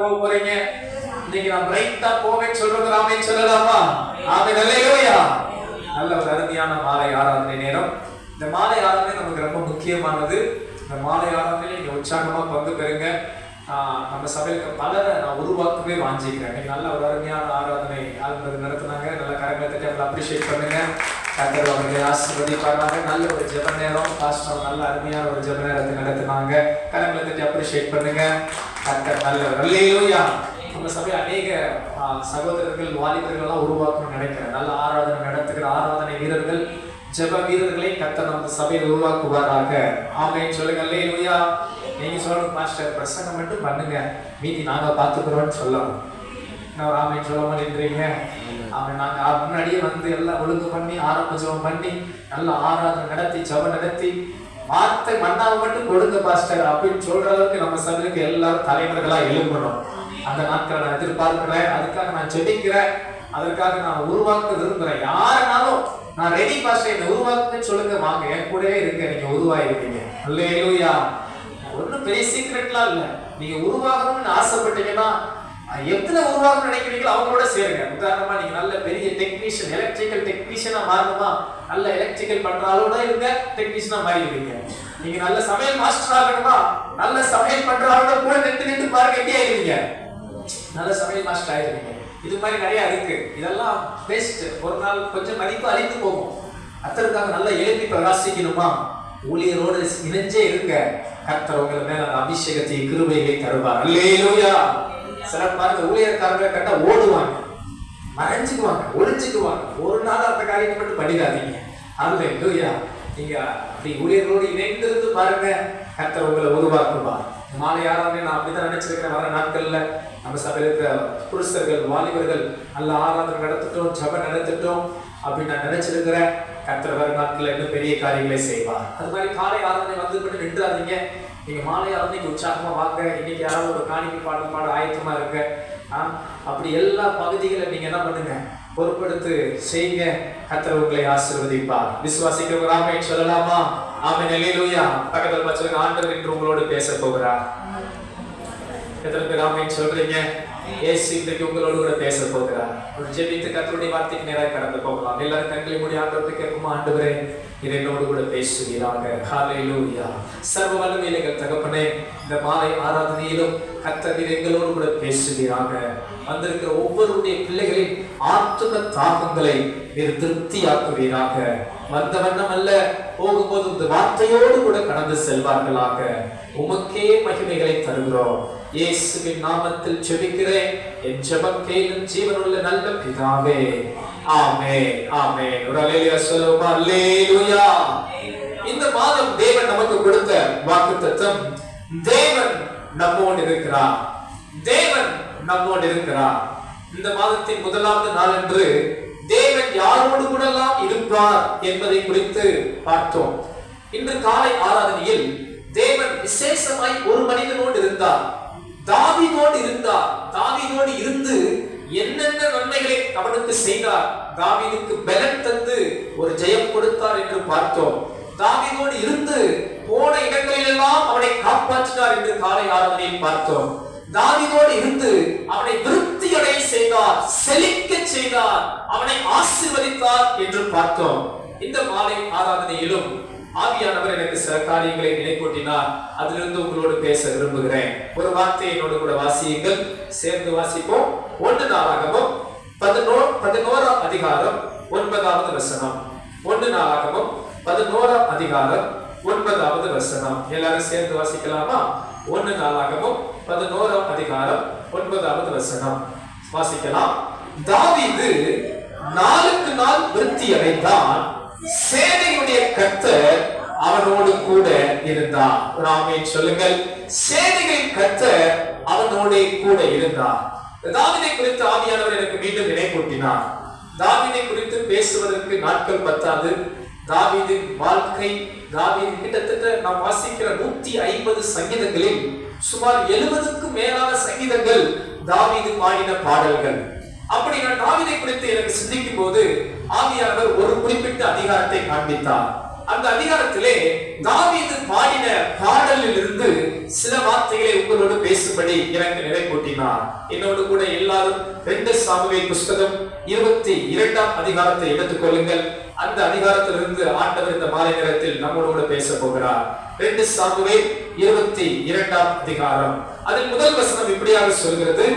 போக போறீங்க. இன்னைக்கு நான் பிரைட்டா போவேன்னு சொல்றது ஆமென் சொல்லலாமா? ஆமென் அல்லேலூயா. நல்ல ஒரு அருமையான மாலை ஆராதனை நேரம். இந்த மாலை ஆராதனை நமக்கு ரொம்ப முக்கியமானது. இந்த மாலை ஆராதனையில நீங்க உற்சாகமா பங்கு பெறுங்க. நம்ம சபைக்கு பலரை நான் உருவாக்கவே வாஞ்சிக்கிறேன். இன்னைக்கு நல்ல ஒரு அருமையான ஆராதனை ஆளுநர் நடத்தினாங்க. நல்ல கரங்களை தட்டி அவங்களை அப்ரிஷியேட் பண்ணுங்க. கர்த்தர் அவர்களை ஆசீர்வதிப்பாராக. நல்ல ஒரு ஜெப நேரம், பாஸ்டர் நல்ல அருமையான ஒரு ஜெப நேரத்தை நடத்தினாங்க. கரங்களை தட்டி அப்ரிஷியேட் பண்ணுங்க. கர்த்தர் நல்லவர். அல்லேலூயா. நம்ம சபை அநேக சகோதரர்கள் வாலிபர்கள் எல்லாம் உருவாக்கணும்னு நினைக்கிறேன். நல்ல ஆராதனை நடத்துகிற ஆராதனை வீரர்கள், ஜெப வீரர்களை கர்த்தர் நம்ம சபையில் உருவாக்குவாராக. ஆமென் சொல்லுங்க. அல்லேலூயா. நீங்க சொல்லணும் பாஸ்டர் பிரசங்கம் மட்டும் பண்ணுங்க, மீதி நாங்க பாத்துக்கிறோம்னு சொல்லணும். நான் ஆமென் சொல்லாம நின்றீங்க. அவன் நாங்க முன்னாடியே வந்து எல்லாம் ஒழுங்கு பண்ணி ஆரம்ப ஜெபம் பண்ணி நல்ல ஆராதனை நடத்தி ஜெபம் நடத்தி வார்த்தை மண்ணாவை மட்டும் கொடுங்க பாஸ்டர் அப்படின்னு சொல்ற அளவுக்கு நம்ம சபைக்கு எல்லாரும் தலைவர்களா எழும்பணும். அந்த நாட்களை நான் எதிர்பார்க்கிறேன். அதுக்காக நான் ஜெபிக்கிறேன். அதற்காக நான் உருவாக்க விரும்புறேன். யாருனாலும் நான் ரெடி பாஸ்டர் என்ன உருவாக்குன்னு சொல்லுங்க, வாங்க என் கூடவே இருக்க. நீங்க உருவாயிருக்கீங்க. அல்லேலூயா. ஒன்னும் பெரிய சீக்ரெட்லாம் இல்ல. நீங்க உருவாகணும்னு ஆசைப்பட்டீங்கன்னா எத்தனை உருவாகணும்னு நினைக்கிறீங்களோ அவங்களோட சேருங்க. உதாரணமா நீங்க நல்ல பெரிய டெக்னீஷியன், எலக்ட்ரிக்கல் டெக்னீஷியனா மாறணுமா, நல்ல எலக்ட்ரிக்கல் பண்றாளோட இருங்க, டெக்னீஷியனா மாறிடுவீங்க. நீங்க நல்ல சமையல் மாஸ்டர் ஆகணுமா, நல்ல சமையல் பண்றாளோட கூட நின்று பாருங்க, எங்கே ஆயிருவீங்க, நல்ல சமையல் மாஸ்டர் ஆயிருவீங்க. இது மாதிரி நிறைய இருக்கு. இதெல்லாம் பெஸ்ட். ஒரு நாள் கொஞ்சம் மதிப்பு அழிந்து போகும். அத்தருக்காக நல்ல எழுப்பி பிரகாசிக்கணுமா, ஊழியரோடு இணைஞ்சே இருங்க. கர்த்தர் உங்கள் மேல அந்த அபிஷேகத்தை கிருபையை தருவார். அல்லேலூயா. சில பாருங்க ஊழியர்காரங்க கட்ட ஓடுவாங்க, மறைஞ்சுக்குவாங்க, ஒளிஞ்சுக்குவாங்க. ஒரு நாள் அந்த காரியத்தை மட்டும் பண்ணிடாதீங்க. அல்லேலூயா. நீங்க அப்படி ஊழியர்களோடு இணைந்திருந்து பாருங்க, கர்த்தர் உங்களை உருவாக்குவார். மாலை ஆராதனை நான் அப்படிதான் நினைச்சிருக்கிறேன். வர நாட்கள்ல நம்ம சபையில் இருக்கிற புருஷர்கள் வாலிபர்கள் நல்ல ஆராதனை நடத்திட்டோம், ஜெபம் நடத்திட்டோம் அப்படின்னு நான் நினைச்சிருக்கிறேன். கர்த்தர் வர நாட்கள்ல இன்னும் பெரிய காரியங்களை செய்வார். அது மாதிரி காலை ஆராதனை வந்து பண்ணி நின்றாதீங்க. நீங்க மாலை ஆராதனைக்கு உற்சாகமா வாங்க. இன்னைக்கு யாராவது ஒரு காணிக்கை பாடல் பாட ஆயத்தமா இருக்க, அப்படி எல்லா பகுதிகளை நீங்க என்ன பண்ணுங்க, பொறுப்படுத்து செய்யுங்க. கர்த்தர் உங்களை ஆசீர்வதிப்பார். விசுவாசிக்கிறவங்க ஆமென் சொல்லலாமா? ஆமென் அல்லேலூயா. பக்கத்துல பச்சை ஆண்டவர் இன்று உங்களோடு பேச போகிறார். எத்தனை பேர் ஆமென் சொல்றீங்க? இயேசு இன்றைக்கு உங்களோடு கூட பேச போகிறார். ஒரு ஜெபித்து கர்த்தருடைய வார்த்தைக்கு நேராக கடந்து போகலாம். எல்லாரும் கண்களை மூடி ஆண்டவரை கேட்குமா, ஆண்டவரே இது என்னோடு கூட பேசுவீராக. ஹல்லேலூயா. சர்வ வல்லமையுள்ள தகப்பனே, இந்த மாலை ஆராதனையிலும் கர்த்தர் எங்களோடு கூட பேசுவீராக. வந்திருக்கிற ஒவ்வொருடைய பிள்ளைகளின் ஆத்தும தாகங்களை நீர் திருப்தியாக்குவீராக. வந்த வண்ணம் அல்ல, போகும்போது இந்த வார்த்தையோடு கூட கடந்து செல்வார்களாக. உமக்கே மகிமைகளை தருகிறோம். இயேசுவின் நாமத்தில் ஜெபிக்கிறேன். என் ஜெபம் கேளும் ஜீவனுள்ள நல்ல பிதாவே. ஆமென். ஆமென். ஒரு அல்லேலூயா சொல்லுமா? அல்லேலூயா. இந்த மாதம் தேவன் நமக்கு கொடுத்த வாக்குத்தத்தம், தேவன் நம்மோடு இருக்கிறார். தேவன் நம்மோடு இருக்கிறார். இந்த மாதத்தின் முதலாவது நாள் அன்று தேவன் யாரோடு கூட எல்லாம் இருப்பார் என்பதை குறித்து பார்த்தோம். இன்று காலை ஆராதனையில் தேவன் விசேஷமாய் ஒரு மனிதனோடு இருந்தார், தாவீதோடு இருந்தார். தாவீதோடு இருந்து என்னென்ன நன்மைகளை அவனுக்கு செய்தார், தாவீதுக்கு பலன் தந்து ஒரு ஜெயம் கொடுத்தார் என்று பார்த்தோம். தாவீதோடு இருந்து போன இடங்களிலெல்லாம் அவனை காப்பாற்றினார் என்று காலை ஆராதனையில் பார்த்தோம். தாவீதோடு இருந்து அவனை விருத்தி அடைய செய்தார், செழிக்க செய்தார், அவனை ஆசீர்வதித்தார் என்று பார்த்தோம். இந்த மாலை ஆராதனையிலும் ஆவியானவர் எனக்கு சில காரியங்களை நினைப்பூட்டினார். அதிலிருந்து உங்களோடு பேச விரும்புகிறேன். ஒரு வார்த்தையை என்னோடு கூட வாசியுங்கள், சேர்ந்து வாசிப்போம். 1 நாளாகமம் 11ஆம் அதிகாரம் 9வது வசனம். 1 நாளாகமம் 11ஆம் அதிகாரம் 9வது வசனம். எல்லாரும் சேர்ந்து வாசிக்கலாமா? 1 நாளாகமம் 11ஆம் அதிகாரம் 9வது வசனம் வாசிக்கலாம். தாவீது நாளுக்கு நாள் விருத்தி அடைந்தான், சேனையுடைய கர்த்தர் அவனோடு கூட இருந்தார். ஆமென் சொல்லுங்கள். சேனைகளின் கர்த்தர் அவனோடு கூட இருந்தார். தாவீதை குறித்து ஆவியானவர் எனக்கு மீண்டும் நினைப்பூட்டினார். தாவீதை குறித்து பேசுவதற்கு நாட்கள் பத்தாது. தாவீதின் வாழ்க்கை, தாவீது கிட்டத்தட்ட நாம் வாசிக்கிற 150 சங்கீதங்களில் சுமார் 70க்கும் மேலான சங்கீதங்கள் தாவீது பாடின பாடல்கள். அப்படி நான் தாவீதை குறித்து எனக்கு சிந்திக்கும் போது ஆவியானவர் ஒரு குறிப்பிட்ட அதிகாரத்தை காண்பித்தார். அந்த அதிகாரத்திலே தாவீது பாடின பாடலில் இருந்து சில வார்த்தைகளை உங்களோடு பேசும்படி எனக்கு நிலை கூட்டினார். என்னோடு கூட எல்லாரும் 2 சாமுவேல் புஸ்தகம் 22ஆம் அதிகாரத்தை எடுத்துக்கொள்ளுங்கள். அந்த அதிகாரத்திலிருந்து ஆண்டவர் இந்த மாலை நேரத்தில் நம்மோடு கூட பேச போகிறார். 2 சாமுவேல் 22ஆம் அதிகாரம். அதில் முதல் வசனம் இப்படியாக சொல்கிறது.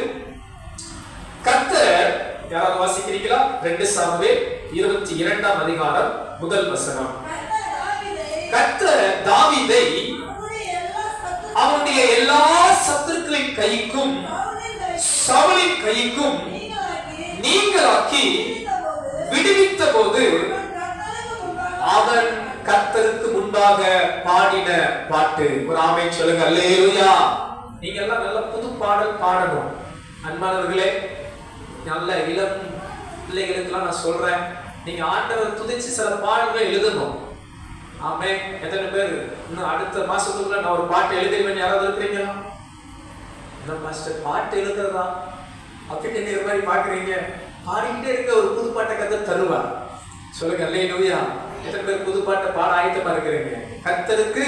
கர்த்தர், யாராவது வாசிக்கிறீங்களா? 2 சாமுவேல் 22ஆம் அதிகாரம் முதல் வசனம். கர்த்தர் தாவீதை அவனுடைய எல்லா சத்துருக்களின் கைக்கும் சவுலின் கைக்கும் நீங்களாக்கி விடுவித்த போது அவன் கர்த்தருக்கு முன்பாக பாடின பாட்டு. ஒரு ஆமென் சொல்லுங்க. அல்லேலூயா. நீங்க எல்லாம் நல்ல புது பாடல் பாடணும். அன்பானவர்களே, நல்ல இளம் பிள்ளைகளுக்கெல்லாம் நான் சொல்றேன், நீங்க ஆண்டவர் துதிச்சு சில பாடல்களை எழுதணும். ஆமென். எத்தனை பேர் இன்னும் அடுத்த மாசத்துக்குள்ள நான் ஒரு பாட்டு எழுதுவேன் யாராவது இருக்கிறீங்களா? என்ன மாஸ்டர் பாட்டு எழுதுறதா அப்படின்னு நீங்க மாதிரி பாக்குறீங்க? பாடிக்கிட்டே இருக்க ஒரு புது பாட்டை கர்த்தர் தருவார். சொல்லுங்க அல்லேலூயா. எத்தனை பேர் புது பாட்டை பாட ஆயத்தமா இருக்கிறீங்க? கர்த்தருக்கு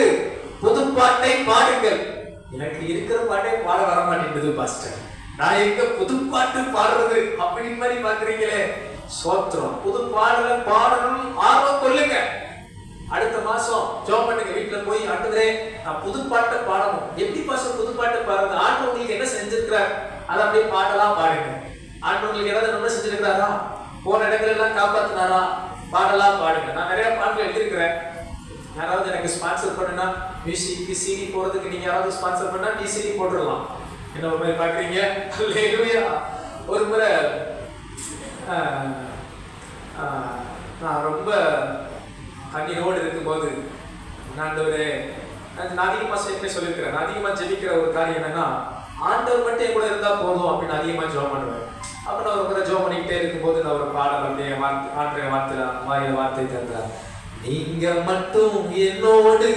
புது பாட்டை பாடுங்கள். எனக்கு இருக்கிற பாட்டை பாட வர மாட்டேங்குது பாஸ்டர், நான் எங்க புது பாட்டு பாடுறது அப்படின்னு மாதிரி பாக்குறீங்களே, சோத்திரம். புது பாடல பாடணும் ஆர்வம் கொள்ளுங்க. அடுத்த மாசம் ஜெபம் பண்ணுங்க. வீட்டுல போய் ஆண்டவரே நான் புது பாட்டை பாடணும். எப்படி பாஸ்டர் புது பாட்டு பாடுறது? ஆண்டவர் உங்களுக்கு என்ன செஞ்சிருக்கிறார் அதை அப்படியே பாடலாம் பாடுங்க. ஆண்டவர் உங்களுக்கு ஏதாவது நன்மை செஞ்சிருக்கிறாரா? போன இடங்கள் எல்லாம் காப்பாத்தினாரா? பாடலாம் பாடுங்க. நான் நிறைய பாடல்கள் எழுதியிருக்கிறேன். யாராவது எனக்கு ஸ்பான்சர் பண்ணுனா, மியூசிக் சிடி போறதுக்கு நீங்க யாராவது ஸ்பான்சர் பண்ணா டிசிடி போட்டுடலாம். என்ன ஒரு மாதிரி பாக்குறீங்க? அல்லேலூயா. ஒரு முறை நான் ரொம்ப கண்ணீரோடு இருக்கும்போது ஆண்டவரே, நான் அதிகமா சொல்லியிருக்கிறேன், நான் அதிகமா ஜெபிக்கிற ஒரு காரியம் என்னன்னா, ஆண்டவர் மட்டும் என் கூட இருந்தா போதும் அப்படின்னு அதிகமா ஜெபம் பண்ணுவேன். அப்ப நான் ஒரு முறை ஜெபம் பண்ணிக்கிட்டே இருக்கும்போது நான் ஒரு பாடல் அப்படியே ஆண்டவருடைய வார்த்தையில வார்த்தை தந்தார். நீங்க மட்டும் என்னோடு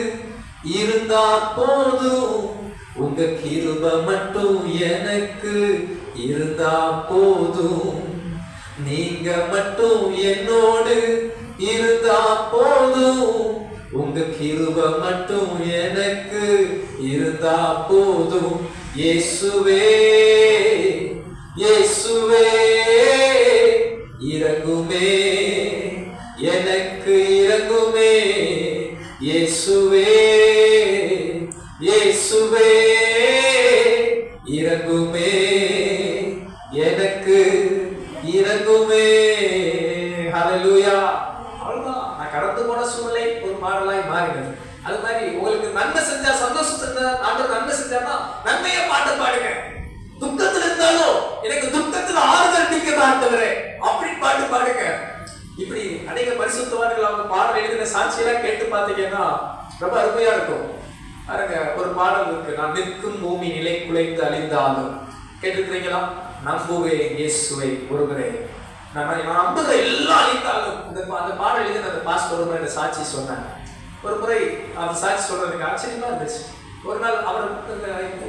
இருந்தா போதும், உங்க கிருபை மட்டும் எனக்கு இருந்தா போதும். நீங்க மட்டும் என்னோடு இருந்தா போதும், உங்க கிருபை மட்டும் எனக்கு இருந்தா போதும். இயேசுவே இயேசுவே இறங்குமே, எனக்கு இறங்குமே. இயேசுவே இயேசுவே இறங்குமே, எனக்கு இறங்குமே. ஹல்லேலூயா. அவ்வளவுதான். நான் கடந்து போன சூழ்நிலை ஒரு பாடலாய் மாறினது. அது மாதிரி உங்களுக்கு நன்மை செஞ்சா, சந்தோஷம் செஞ்சா, ஆண்டவர் நன்மை செஞ்சானா நன்மையை பாட்டு பாடுங்க. துக்கத்துல இருந்தாலும் எனக்கு துக்கத்துல ஆறுதல் நீங்க ஆண்டவரே அப்படின்னு பாட்டு பாடுங்க. இப்படி அநேக பரிசுத்தவான்கள் அவங்க பாடல் எழுதின சாட்சியெல்லாம் கேட்டு பார்த்தீங்கன்னா ரொம்ப அருமையா இருக்கும். பாருங்க, ஒரு பாடல் இருக்கு, நான் நிற்கும் பூமி நிலை குலைந்து அழிந்தாலும். கேட்டிருக்கிறீங்களா? நம்புவேன் இயேசுவை ஒருவரே, நான் நம்புகிற எல்லாம் அழிந்தாலும். அந்த பாடல் எழுதின அந்த பாஸ்டர் ஒரு முறை சாட்சி சொன்னாங்க. ஒரு முறை அவர் சாட்சி சொல்றதுக்கு ஆச்சரியமா இருந்துச்சு. ஒரு நாள் அவர்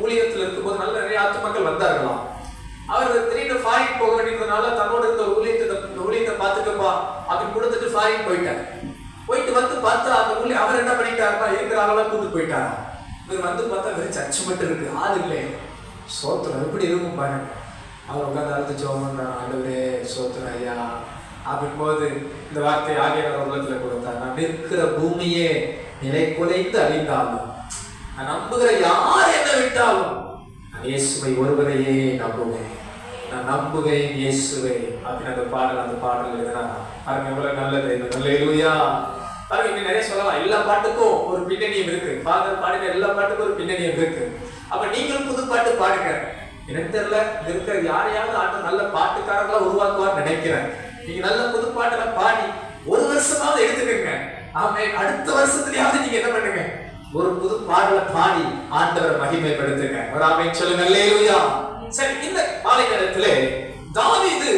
ஊழியத்தில் இருக்கும்போது நல்ல நிறைய ஆத்துமக்கள் வந்தார்களாம். அவர் திடீர்னு ஃபாரின் போக வேண்டியதுனால தன்னோட இந்த ஊழியத்தை பார்த்துக்கப்பா அப்படின்னு கொடுத்துட்டு ஃபாரின் போயிட்டார். போயிட்டு வந்து பார்த்தா அந்த ஊழிய அவர் என்ன பண்ணிட்டாருன்னா இருக்கிற ஆளெல்லாம் கூட்டு போயிட்டாரா. இவர் வந்து பார்த்தா வெறும் சர்ச்சு மட்டும் இருக்கு, ஆள் இல்லை. சோத்திரம் எப்படி இருக்கும் பாருங்க. அவர் உட்காந்து அழுது ஜெபம் பண்றாரு, ஆண்டவரே சோத்திரம் ஐயா அப்படின் போது இந்த வார்த்தை ஆகியவர் உள்ளத்துல கொடுத்தார். நான் நிற்கிற பூமியே நிலை குலைந்து அழிந்தாலும், நான் நம்புகிற யார் என்ன விட்டாலும் நான் இயேசுவை ஒருவரையே நம்புவேன், நான் நம்புவேன் இயேசுவை அப்படின்னு அந்த பாடல் எழுதினாங்க. பாருங்க எவ்வளவு நல்லது. அல்லேலூயா. பாருங்க, இன்னும் நிறைய சொல்லலாம். எல்லா பாட்டுக்கும் ஒரு பின்னணியம் இருக்கு. ஃபாதர் பாடின எல்லா பாட்டுக்கும் ஒரு பின்னணியம் இருக்கு. அப்ப நீங்களும் புது பாட்டு பாடுங்க. எனக்கு தெரியல, இருக்கிற யாரையாவது ஆட்டம் நல்ல பாட்டுக்காரங்களா உருவாக்குவான்னு நினைக்கிறேன். நீங்க நல்ல புது பாட்டெல்லாம் பாடி ஒரு வருஷமாவது எடுத்துக்கங்க. ஆமே, அடுத்த வருஷத்துலயாவது நீங்க என்ன பண்ணுங்க, ஒரு புது பாடலை பாடி ஆண்டவரை மகிமைப்படுத்துங்க. ஒரு ஆமென் சொல்லுங்க. அல்லேலூயா. சரி, இந்த மாலை நேரத்திலே தாவீது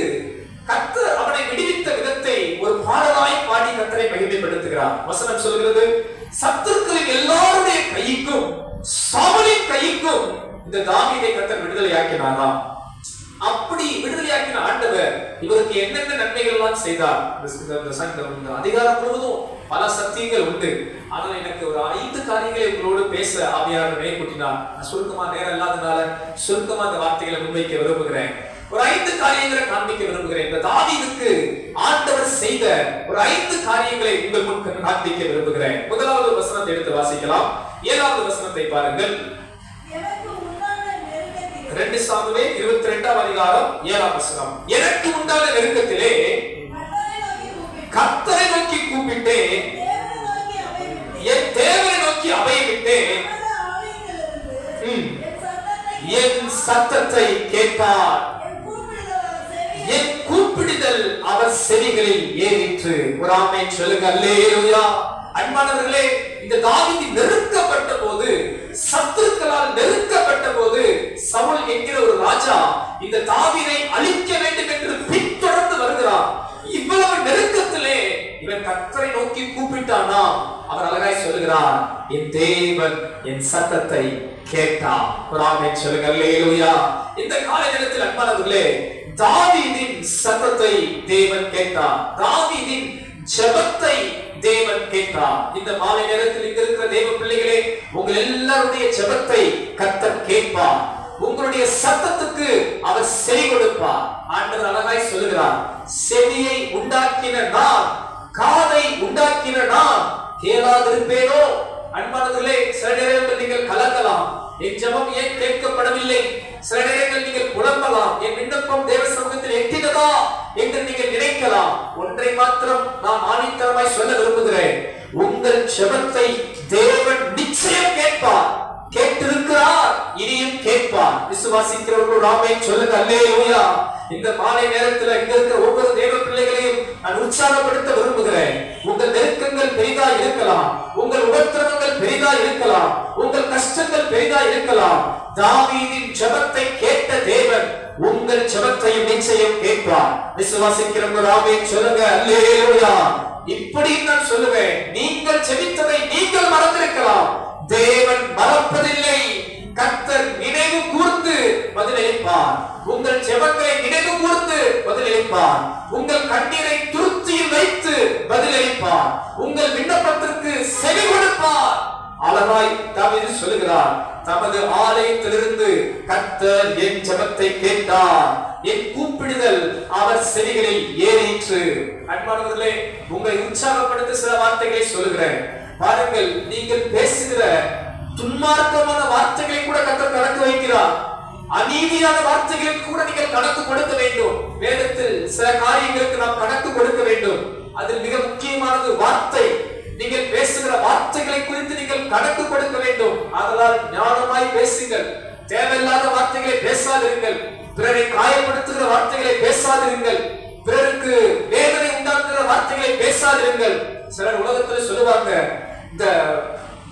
கர்த்தர் அவனை விடுவித்த விதத்தை ஒரு பாடலாய் பாடி கர்த்தரை மகிமைப்படுத்துகிறார். வசனம் சொல்கிறது, சத்துருக்களின் எல்லாருடைய கைக்கும் சவுலின் கைக்கும் இந்த தாவீதை கர்த்தர் விடுதலையாக்கினாராம். அப்படி விடுதலையாக்கின ஆண்டவர் இவருக்கு என்னென்ன நன்மைகள் எல்லாம் செய்தார். இந்த அதிகாரம் முழுவதும் பல சத்தியங்கள் உண்டு. ஆனால் எனக்கு ஒரு 5 காரியங்களை உங்களோடு பேச ஆவியானவர் நினைவூட்டினார். நான் சுருக்கமா நேரம் இல்லாதனால சுருக்கமா அந்த வார்த்தைகளை முன்வைக்க விரும்புகிறேன். ஒரு 5 காரியங்களை காண்பிக்க விரும்புகிறேன். இந்த தாவீதுக்கு ஆண்டவர் செய்த ஒரு 5 காரியங்களை உங்கள் முன் காண்பிக்க விரும்புகிறேன். முதலாவது வசனத்தை எடுத்து வாசிக்கலாம். 7வது வசனத்தை பாருங்கள். 2 சாமுவேல் 22ஆம் அதிகாரம் 7ஆம் வசனம். எனக்கு உண்டான நெருக்கத்திலே கர்த்தரை நோக்கி கூப்பிட்டேன், என் தேவனை நோக்கி அபயமிட்டேன், என் சத்தத்தை கேட்டார், என் கூப்பிடுதல் அவர் செவிகளில் ஏறிற்று. ஒரு ஆமென் சொல்லுங்க. அல்லேலூயா. அன்பானவர்களே, இந்த தாவீது நெருக்கப்பட்ட போது, சத்துருக்களால் நெருக்கப்பட்ட போது, சவுல் என்கிற ஒரு ராஜா இந்த தாவீதை அழிக்க வேண்டும் என்று பின்தொடர்ந்து வருகிறார். இவ்வளவு நெருக்கத்திலே இவன் கர்த்தரை நோக்கி கூப்பிட்டானா, அவர் அழகாய் சொல்லுகிறார், என் தேவன் என் சத்தத்தை கேட்டார். ஒரு ஆமென் சொல்லுங்க. அல்லேலூயா. இந்த காலை நேரத்தில் அன்பானவர்களே, தாவீதின் சத்தத்தை தேவன் கேட்டார். தாவீதின் ஜெபத்தை தேவன் கேட்டார். இந்த மாலை நேரத்தில் இங்க இருக்கிற தேவ பிள்ளைகளே, உங்கள் எல்லாருடைய ஜெபத்தை கர்த்தர் கேட்பார். உங்களுடைய சத்தத்துக்கு அவர் செவி கொடுப்பார். ஆண்டவர் அழகாய் சொல்லுகிறார், செவியை உண்டாக்கின நான், காதை உண்டாக்கின நான் கேளாதிருப்பேனோ? அன்பானவர்களே, சில நேரங்கள் நீங்கள் கலங்கலாம், என் ஜெபம் ஏன் கேட்கப்படவில்லை? சில நேரங்கள் நீங்கள் புலம்பலாம், என் விண்ணப்பம் தேவ சமூகத்தில் எட்டினதா என்று நீங்கள் நினைக்கலாம். ஒன்றை மாத்திரம் நான் ஆணித்தரமாய் சொல்ல விரும்புகிறேன், உங்கள் ஜெபத்தை தேவன் நிச்சயம் கேட்பார். கேட்டிருக்கிறார், இனியும் கேட்பார். விசுவாசிக்கிறவர்கள் ஆமென் சொல்லுங்க. அல்லேலூயா. இந்த மாலை நேரத்தில் இங்க இருக்கிற ஒவ்வொரு தேவ பிள்ளைகளையும் நான் உற்சாகப்படுத்த விரும்புகிறேன். உங்கள் நெருக்கங்கள் பெரிதா இருக்கலாம், உங்கள் உபத்திரவங்கள் பெரிதா இருக்கலாம், உங்கள் கஷ்டங்கள் பெரிதா இருக்கலாம். தாவீதின் ஜெபத்தை கேட்ட தேவன் உங்கள் ஜெபத்தையும் நிச்சயம் கேட்பார். விசுவாசிக்கிறவர்கள் ஆமென் சொல்லுங்க. அல்லேலூயா. இப்படி நான் சொல்லுவேன், நீங்கள் ஜெபித்ததை நீங்கள் மறந்திருக்கலாம், தேவன் மறப்பதில்லை. கர்த்தர் நினைவு கூர்ந்து பதிலளிப்பார். உங்கள் ஜெபங்களை நினைவு கூர்ந்து பதிலளிப்பார். உங்கள் கண்ணீரை துருத்தியில் வைத்து பதிலளிப்பார். உங்கள் விண்ணப்பத்திற்கு செவி கொடுப்பார். அழகாய் தாவீது சொல்லுகிறார், தமது ஆலயத்திலிருந்து கர்த்தர் என் ஜெபத்தை கேட்டார், என் கூப்பிடுதல் அவர் செவிகளில் ஏறிற்று. அன்பானவர்களே, உங்களை உற்சாகப்படுத்த சில வார்த்தைகளை சொல்லுகிறேன். பாருங்கள், நீங்கள் பேசுகிற துன்மார்க்கமான வார்த்தைகளை கூட கர்த்தர் கணக்கு வைக்கிறார். அநீதியான வார்த்தைகளுக்கு கூட நீங்கள் கணக்கு கொடுக்க வேண்டும். வேதத்தில் சில காரியங்களுக்கு நாம் கணக்கு கொடுக்க வேண்டும். அதில் மிக முக்கியமானது வார்த்தை. நீங்கள் பேசுகிற வார்த்தைகளை குறித்து நீங்கள் கணக்கு கொடுக்க வேண்டும். அதனால் ஞானமாய் பேசுங்கள். தேவையில்லாத வார்த்தைகளை பேசாதிருங்கள். பிறரை காயப்படுத்துகிற வார்த்தைகளை பேசாதிருங்கள். பிறருக்கு வேதனை உண்டாக்குகிற வார்த்தைகளை பேசாதிருங்கள். சிலர் உலகத்தில் சொல்லுவாங்க,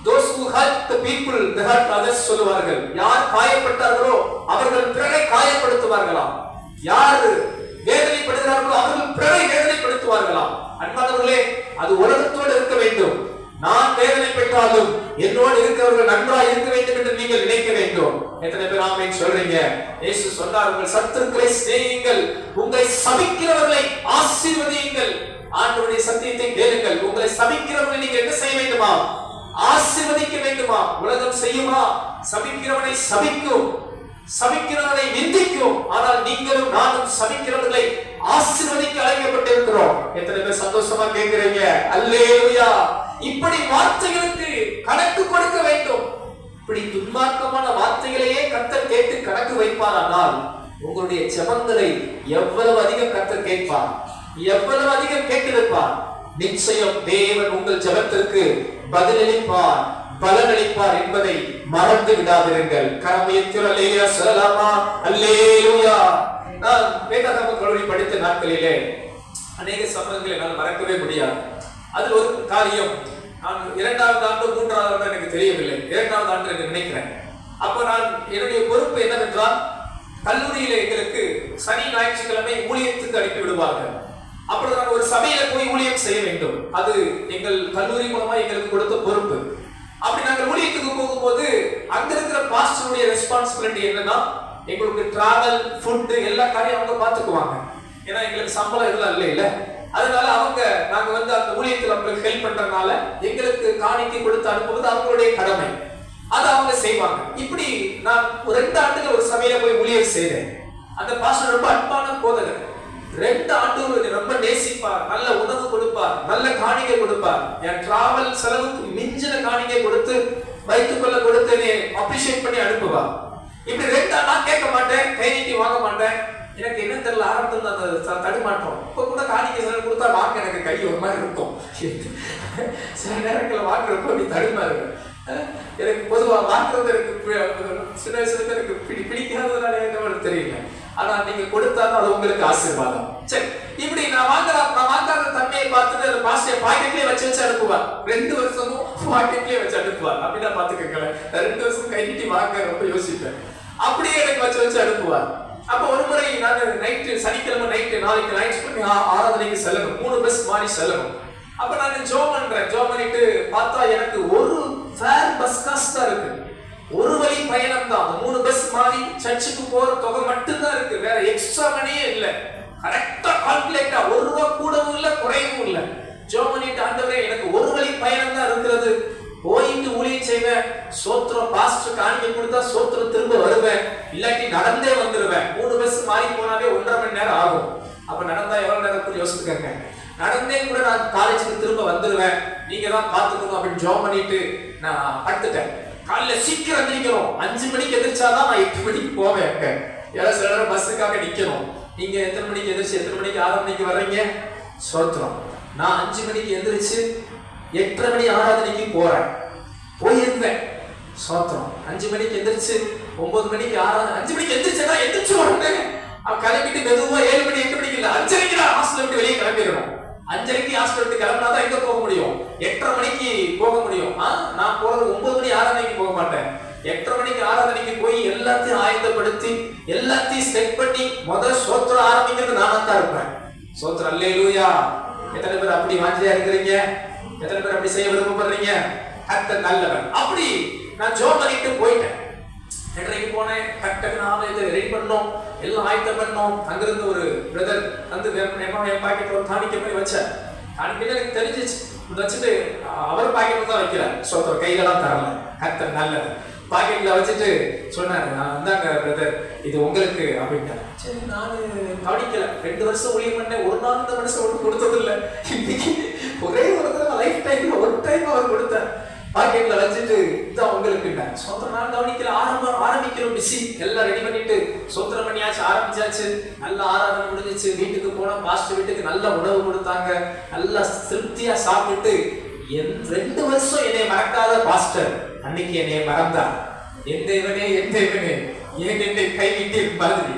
those who hurt the people they hurt others சொல்லுவார்கள். யார் காயப்பட்டார்களோ அவர்கள் பிறரை காயப்படுத்துவார்களாம். யார் வேதனைப்படுகிறார்களோ அவர்கள் பிறரை வேதனைப்படுத்துவார்களாம். அன்பானவர்களே, அது உலகத்தோடு இருக்க வேண்டும். நான் வேதனைப்பட்டாலும் என்னோடு இருக்கிறவர்கள் நன்றாக இருக்க வேண்டும் என்று நீங்கள் நினைக்க வேண்டும். எத்தனை பேர் ஆமென் சொல்றீங்க? இயேசு சொன்னார், உங்கள் சத்துருக்களை சிநேகியுங்கள், உங்களை சபிக்கிறவர்களை ஆசீர்வதியுங்கள். ஆண்டவருடைய சத்தியத்தை கேளுங்கள். உங்களை சபிக்கிறவர்களை நீங்க என்ன செய்ய வேண்டுமா? ஆசீர்வதிக்க வேண்டுமா? உலகம் செய்யுமா? சபிக்கிறவனை சபிக்கும், சபிக்கிறவனை நிந்திக்கும். ஆனால் நீங்களும் நானும் சபிக்கிறவர்களை ஆசீர்வதிக்க அழைக்கப்பட்டிருக்கிறோம். எத்தனை பேர் சந்தோஷமா கேட்கிறீங்க? அல்லேலூயா. இப்படி வார்த்தைகளுக்கு கணக்கு கொடுக்க வேண்டும். இப்படி துன்மார்க்கமான வார்த்தைகளையே கர்த்தர் கேட்டு கணக்கு வைப்பாரானால் உங்களுடைய ஜெபங்களை எவ்வளவு அதிகம் கர்த்தர் கேட்பார், எவ்வளவு அதிகம் கேட்டிருப்பார். நிச்சயம் தேவன் உங்கள் ஜெபத்திற்கு பதிலளிப்பார், பலனளிப்பார் என்பதை மறந்து விடாதிருங்கள். கரமுயர்த்தி அல்லேலூயா சொல்லலாமா? அல்லேலூயா. நான் வேதாகம கல்லூரி படித்த நாட்களிலே அநேக சம்பவங்களை என்னால் மறக்கவே முடியாது. அதில் ஒரு காரியம், நான் 2வது ஆண்டு 3வது ஆண்டு எனக்கு தெரியவில்லை, 2வது ஆண்டு என்று நினைக்கிறேன். அப்போ நான் என்னுடைய பொறுப்பு என்னவென்றால், கல்லூரியில எங்களுக்கு சனி ஞாயிற்றுக்கிழமை ஊழியத்துக்கு அனுப்பி விடுவார்கள். அப்பொழுது நான் ஒரு சபையில போய் ஊழியம் செய்ய வேண்டும். அது எங்கள் கல்லூரி மூலமா எங்களுக்கு கொடுத்த பொறுப்பு. அப்படி நாங்கள் ஊழியத்துக்கு போகும்போது அங்க இருக்கிற பாஸ்டருடைய ரெஸ்பான்சிபிலிட்டி என்னன்னா, எங்களுக்கு டிராவல், ஃபுட் எல்லா காரியம் அவங்க பார்த்துக்குவாங்க. ஏன்னா எங்களுக்கு சம்பளம் இதெல்லாம் இல்ல. அதனால நாங்க அந்த ஊழியத்தில் அவங்களுக்கு ஹெல்ப் பண்றதுனால எங்களுக்கு காணிக்கை கொடுத்து அனுப்புவது அவங்களுடைய கடமை. அதை அவங்க செய்வாங்க. இப்படி நான் 2 ஆண்டுகள் ஒரு சபையில போய் ஊழியர் செய்தேன். அந்த பாஸ்டர் ரொம்ப அன்பான போதகர். 2 ஆண்டு ரொம்ப நேசிப்பார், நல்ல உணவு கொடுப்பார், நல்ல காணிக்கை கொடுப்பார். என் டிராவல் செலவுக்கு மிஞ்சின காணிக்கை கொடுத்து வைத்துக்கொள்ள கொடுத்து அப்ரிஷியேட் பண்ணி அனுப்புவார். இப்படி 2 நான் கேட்க மாட்டேன், கை நீட்டி வாங்க மாட்டேன். எனக்கு என்ன தெரியல, ஆரம்பத்தில் அந்த தடுமாற்றம். இப்ப கூட காணிக்கை சில கொடுத்தா வாங்க எனக்கு கை ஒரு மாதிரி இருக்கும். சில நேரங்களில் வாங்குறப்போ அப்படி தடுமாறு. எனக்கு பொதுவாக வாங்குறது எனக்கு சின்ன வயசுல எனக்கு பிடிக்காததுனால எனக்கு தெரியல. ஆனா நீங்க கொடுத்தாதான் அது உங்களுக்கு ஆசீர்வாதம். சரி, இப்படி நான் வாங்காத தன்மையை பார்த்துட்டு அந்த பாஸ்டர் பாக்கெட்லயே வச்சு அனுப்புவார். 2 வருஷமும் பாக்கெட்லயே வச்சு அனுப்புவார். அப்படின்னா பாத்துக்கல, 2 வருஷம் கை நீட்டி வாங்க ரொம்ப யோசிப்பேன். அப்படியே எனக்கு வச்சு அனுப்புவார். அப்ப ஒரு முறை நான் நைட்டு, சனிக்கிழமை நைட்டு, நாளைக்கு நைட் ஆராதனைக்கு செல்லணும், 3 பஸ் மாறி செல்லணும். அப்ப நான் ஜோம் பண்ணிட்டு பார்த்தா எனக்கு ஒரு ஃபேர் பஸ் காசு தான் இருக்கு. ஒரு வழி பயணம் தான். 3 பஸ் மாறி சர்ச்சுக்கு போற தொகை மட்டும் தான் இருக்கு, வேற எக்ஸ்ட்ரா மணியே இல்ல. கரெக்டா கால்குலேட்டா, 1 ரூபாய் கூடவும் இல்ல குறையவும் இல்ல. ஜோம் பண்ணிட்டு, ஆண்டவரே எனக்கு ஒரு வழி பயணம் தான் இருக்கிறது, போயிட்டு ஊழியம் செய்வேன், சோத்திரம் பாஸ்டர் காணிக்கை கொடுத்தா சோத்திரம் திரும்ப வருவேன், இல்லாட்டி நடந்தே வந்துருவேன். 3 பஸ் மாறி போனாவே 1.5 மணி நேரம் ஆகும். அப்ப நடந்தா எவ்வளவு நேரம் யோசிச்சுக்கங்க. நடந்தே கூட நான் காலேஜுக்கு திரும்ப வந்துருவேன், நீங்க தான் பாத்துக்கணும் அப்படின்னு ஜோம் பண்ணிட்டு நான் படுத்துட்டேன். காலையில சீக்கிரம் எந்திரிக்கணும், 5 மணிக்கு எந்திரிச்சாதான் நான் 8 மணிக்கு போவேன். யாராவது சில நேரம் பஸ்ஸுக்காக நிக்கணும். நீங்க எத்தனை மணிக்கு எந்திரிச்சு எத்தனை மணிக்கு 6 மணிக்கு வர்றீங்க? சோத்திரம். நான் 5 மணிக்கு எந்திரிச்சு 8:30 மணி ஆராதனைக்கு போறேன், போயிருந்தேன். சோத்திரம். 5 மணிக்கு எந்திரிச்சு 9 மணிக்கு ஆராதனை. 5 மணிக்கு எந்திரிச்சா எந்திரிச்சு உடனே அவன் கிளம்பிட்டு மெதுவா 7 மணி 8 மணிக்கு இல்ல 5:30 ஹாஸ்டல் விட்டு வெளியே கிளம்பிடணும். 5:30 ஹாஸ்டல் விட்டு கிளம்பினாதான் எங்க போக முடியும்? 8:30 மணிக்கு போக முடியும். நான் போறது 9 மணி ஆராதனைக்கு போக மாட்டேன். 8:30 மணிக்கு ஆராதனைக்கு போய் எல்லாத்தையும் ஆயத்தப்படுத்தி எல்லாத்தையும் செட் பண்ணி முதல் சோத்திரம் ஆரம்பிக்கிறது நானா தான் இருப்பேன். சோத்திரம். அல்லேலூயா. எத்தனை பேர் அப்படி வாஞ்சியா இருக்கிறீங்க? எத்தனை பேர் அப்படி செய்ய விருப்பப்படுறீங்க? கர்த்தர் நல்லவர். அப்படி நான் ஜோம் பண்ணிட்டு போயிட்டேன். 8:30 போனேன். டக்குன்னு ரெடி பண்ணோம், எல்லாம் ஆயத்தம் பண்ணோம். அங்கிருந்து ஒரு பிரதர் வந்து என் பாக்கெட் ஒரு காணிக்கை போய் வச்சார். காணிக்கை எனக்கு தெரிஞ்சிச்சு, வச்சுட்டு அவர் பாக்கெட் தான் வைக்கிறார். சோத்திரம். கையிலலாம் தரல. கர்த்தர் நல்லவர். பாக்கெட்ல வச்சுட்டு சொன்னாரு, நான் வந்தாங்க பிரதர், இது உங்களுக்கு அப்படின்ட்டார். சரி, நான் கவனிக்கல. 2 வருஷம் ஊழியம் பண்ணேன், ஒரு நாள் இந்த மனுஷன் ஒன்று கொடுத்தது இல்லை. இன்னைக்கு ஒரே ஒரு தடவை லைஃப் டைம்ல ஒரு டைம் அவர் கொடுத்தார். பாக்கெட்ல வச்சுட்டு இதான் உங்களுக்கு. சோத்திரம். நான் கவனிக்கல. ஆரம்பிக்கணும், பிஸி, எல்லாம் ரெடி பண்ணிட்டு சோத்திரம் பண்ணியாச்சு, ஆரம்பிச்சாச்சு. நல்ல ஆராதனை முடிஞ்சிச்சு. வீட்டுக்கு போனா பாஸ்டர் வீட்டுக்கு நல்ல உணவு கொடுத்தாங்க, நல்லா திருப்தியா சாப்பிட்டு 2 வருஷம் என்னை மறக்காத பாஸ்டர் அன்னைக்கு என்னை மறந்தார். எந்த இவனே ஏன் என்னை கைவிட்டு மாதிரி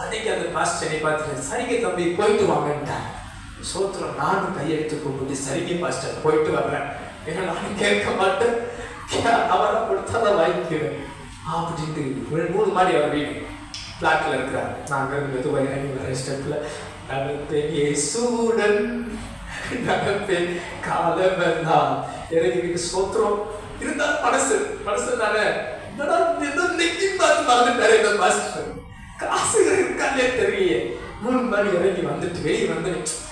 அன்னைக்கு அந்த பாஸ்டர் என்னை பார்த்துட்டு, சரிங்க தம்பி போயிட்டு வாங்கன்ட்டார். சோத்திரம். நானும் கையெழுத்து கூப்பிட்டு, சரிங்க பாஸ்டர் போயிட்டு வர்றேன், ஏன்னா நானும் கேட்க மாட்டேன், அவரை கொடுத்தாதான் வாங்கிக்குவேன் அப்படின்ட்டு. 3 மாடி அவர் வீடு பிளாட்ல இருக்கிறார். நான் அங்கிருந்து மெதுவாக இறங்கி வர ஸ்டெப்ல சூடன் காலமெல்லாம் இறங்கிட்டு சோத்திரம். இருந்தாலும் மனசு தானே மறந்துட்டாரு இந்த மாஸ்டர். காசு இருக்காலே தெரியல. 3 மாடி இறங்கி வந்துட்டு வெளியே வந்து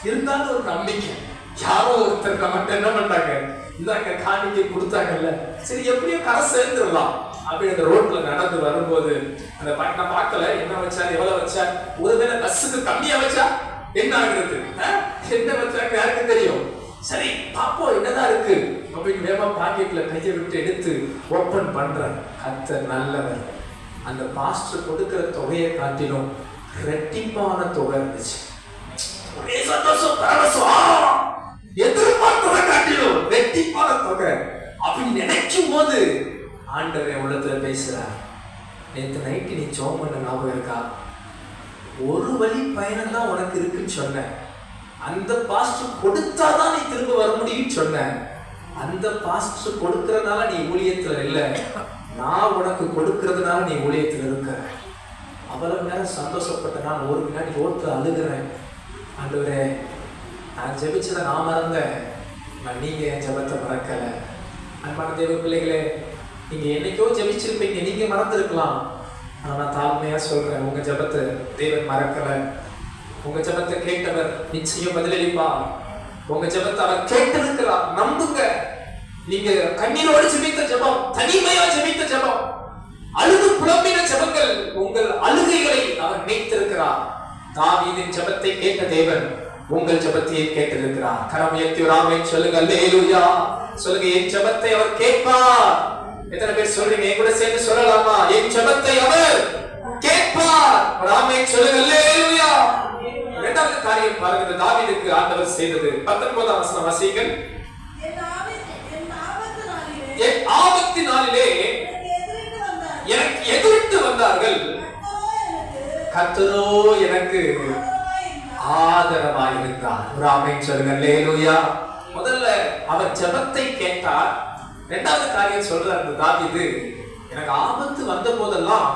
இருந்தாலும் ஒரு நம்பிக்கை, யாரோ ஒருத்தர் நம்மகிட்ட என்ன பண்ணாங்க, இந்தாங்க காணிக்கை கொடுத்தாங்கல்ல, சரி எப்படியோ கரை சேர்ந்துடலாம் அப்படி அந்த ரோட்ல நடந்து வரும்போது அந்த நான் பார்க்கல என்ன வச்சா எவ்வளவு வச்சா. ஒருவேளை பஸ்ஸுக்கு கம்மியா வச்சா என்ன ஆகுறது, என்ன வச்சாங்க யாருக்கு தெரியும். சரி பாப்போம் என்னதான் இருக்கு அப்படின்னு வேகமா பாக்கெட்ல கையை விட்டு எடுத்து ஓபன் பண்றேன். கர்த்தர் நல்லவர். அந்த பாஸ்டர் கொடுக்கிற தொகையை காட்டிலும் ரெட்டிப்பான தொகை இருந்துச்சு. ஒரே சந்தோஷம், பரவசம். எதிர்பார்த்ததை காட்டிலும் ரெட்டிப்பான தொகை அப்படின்னு நினைக்கும் போது ஆண்டவன் உள்ளத்துல பேசுறார். நேற்று நைட்டு நீ ஜெபம் பண்ண ஞாபகம் இருக்கா? ஒரு வழி பயணம் தான் உனக்கு இருக்குன்னு சொன்ன. அந்த பாஸ்டர் கொடுத்தாதான் நீ திரும்ப வர முடியும்னு சொன்ன. அந்த பாஸ்டர் கொடுக்கறதுனால நீ ஊழியத்துல இல்லை, நான் உனக்கு கொடுக்கறதுனால நீ ஊழியத்துல இருக்க. அவ்வளவு நேரம் சந்தோஷப்பட்ட நான் ஒரு வினாடி ஓட்டு அழுகிறேன். ஆண்டவரே, நான் ஜெபிச்சதை நான் மறந்தேன், நீங்க என் ஜெபத்தை மறக்கல. அன்பான தேவ பிள்ளைகளே, நீங்க என்னைக்கோ ஜெபிச்சிருப்பீங்க, நீங்க மறந்துருக்கலாம். ஆனா தாழ்மையா சொல்றேன், உங்க ஜெபத்தை தேவன் மறக்கல. உங்க ஜெபத்தை கேட்டவர் நிச்சயம் பதிலளிப்பார். உங்க ஜெபத்தை அவர் கேட்டிருக்கிறார், நம்புங்க. நீங்க கண்ணீரோடு ஜெபித்த ஜெபம், தனிமையா ஜெபித்த ஜெபம், அழுது புலம்பின ஜெபங்கள், உங்கள் அழுகைகளை அவர் நினைத்திருக்கிறார். தாவீதின் ஜெபத்தை கேட்ட தேவன் உங்கள் ஜெபத்தையே கேட்டிருக்கிறார். கரம் உயர்த்தி ஒரு ஆமென் சொல்லுங்க. அல்லேலூயா சொல்லுங்க. என் ஜெபத்தை அவர் கேட்பார். எத்தனை பேர் சொல்றீங்க? என் கூட சேர்ந்து சொல்லலாமா? என் ஜெபத்தை அவர் கேட்பார். ஒரு ஆமென் சொல்லுங்க. அல்லேலூயா. இரண்டாவது காரியம் பாருங்க, தாவீதுக்கு ஆண்டவர் செய்தது. 19ஆம் வசனம் வாசியுங்கள். என் ஆபத்து நாளிலே எனக்கு எதிர்த்து வந்தார்கள், கர்த்தரோ எனக்கு ஆதரவாய் இருந்தார். ஒரு ஆமென் சொல்லுங்க. அல்லேலூயா. முதல்ல அவர் ஜெபத்தை கேட்டார். இரண்டாவது காரியம் சொல்றாரு தாவீது, எனக்கு ஆபத்து வந்த போதெல்லாம்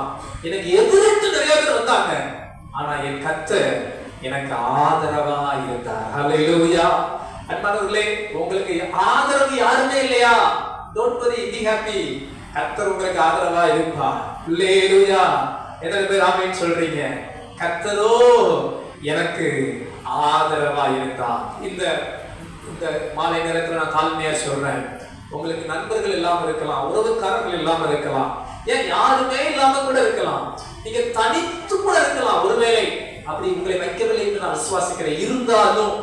எனக்கு எதிர்த்து நிறைய பேர் வந்தாங்க, ஆனா என் கர்த்தர் எனக்கு ஆதரவா இருந்தார். ஹல்லேலூயா. அன்பானவர்களே, உங்களுக்கு ஆதரவு யாருமே இல்லையா? Don't worry, be happy. கர்த்தர் உங்களுக்கு ஆதரவா இருப்பார். ஹல்லேலூயா. எத்தனை பேர் ஆமென் சொல்றீங்க? கர்த்தரோ எனக்கு ஆதரவா இருந்தார். இந்த மாலை நேரத்துல நான் தாழ்மையா சொல்றேன், உங்களுக்கு நண்பர்கள் இல்லாம இருக்கலாம், உறவுக்காரர்கள் இல்லாம இருக்கலாம், ஏன் யாருமே இல்லாம கூட இருக்கலாம், நீங்க தனித்து கூட இருக்கலாம். ஒருவேளை அப்படி உங்களை வைக்கவில்லை என்று நான் விசுவாசிக்கிறேன். இருந்தாலும்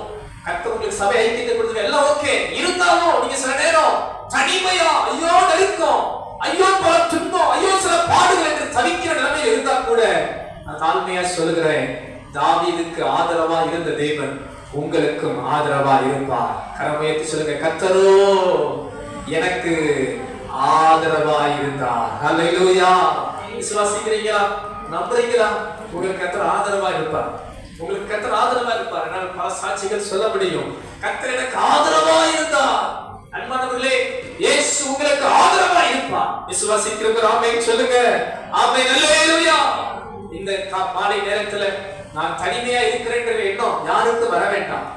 கர்த்தர் உங்களுக்கு சபை ஐக்கியத்தை கொடுத்து எல்லாம் ஓகே. இருந்தாலும் நீங்க சில நேரம் தனிமையா, ஐயோ நெருக்கம், ஐயோ பல துன்பம், ஐயோ சில பாடுகள் என்று தவிக்கிற நிலைமையில் இருந்தா கூட நான் தாழ்மையா சொல்லுகிறேன், தாவீதுக்கு ஆதரவா இருந்த தேவன் உங்களுக்கும் ஆதரவா இருப்பார். கரமுயர்த்தி சொல்லுங்க. கர்த்தரோ எனக்கு ஆதரவா இருந்தார். ஹல்லேலூயா. விசுவாசிக்கிறீங்களா? நம்புறீங்களா? உங்களுக்கு கர்த்தர் ஆதரவா இருப்பார். உங்களுக்கு கர்த்தர் ஆதரவா இருப்பார். என்னால் பல சாட்சிகள் சொல்ல முடியும். கர்த்தர் எனக்கு ஆதரவா இருந்தார். அன்பானவர்களே, இயேசு உங்களுக்கு ஆதரவா இருப்பார். விசுவாசிக்கிறவங்க ஆமென் சொல்லுங்க. ஆமென். அல்லேலூயா. இந்த மாலை நேரத்துல நான் தனிமையா இருக்கிறேன் என்ற எண்ணம் யாருக்கு வர வேண்டாம்.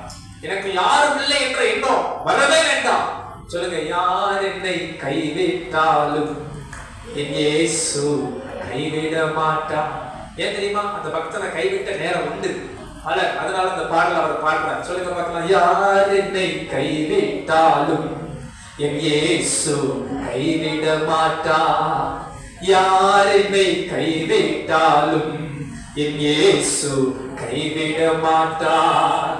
எனக்கு யாரும் இல்லை என்ற எண்ணம் வரவே வேண்டாம். சொல்லுங்க. யார் என்னை கைவிட்டாலும் என் இயேசு கைவிட மாட்டார். ஏன் தெரியுமா? அந்த பக்தனை கைவிட்ட நேரம் உண்டு. அதனால அந்த பாடல் அவர் பாடுறார். சொல்லுங்க பார்க்கலாம். யார் என்னை கைவிட்டாலும் என் இயேசு கைவிட மாட்டார். யார் என்னை கைவிட்டாலும் என் இயேசு கைவிட மாட்டார்.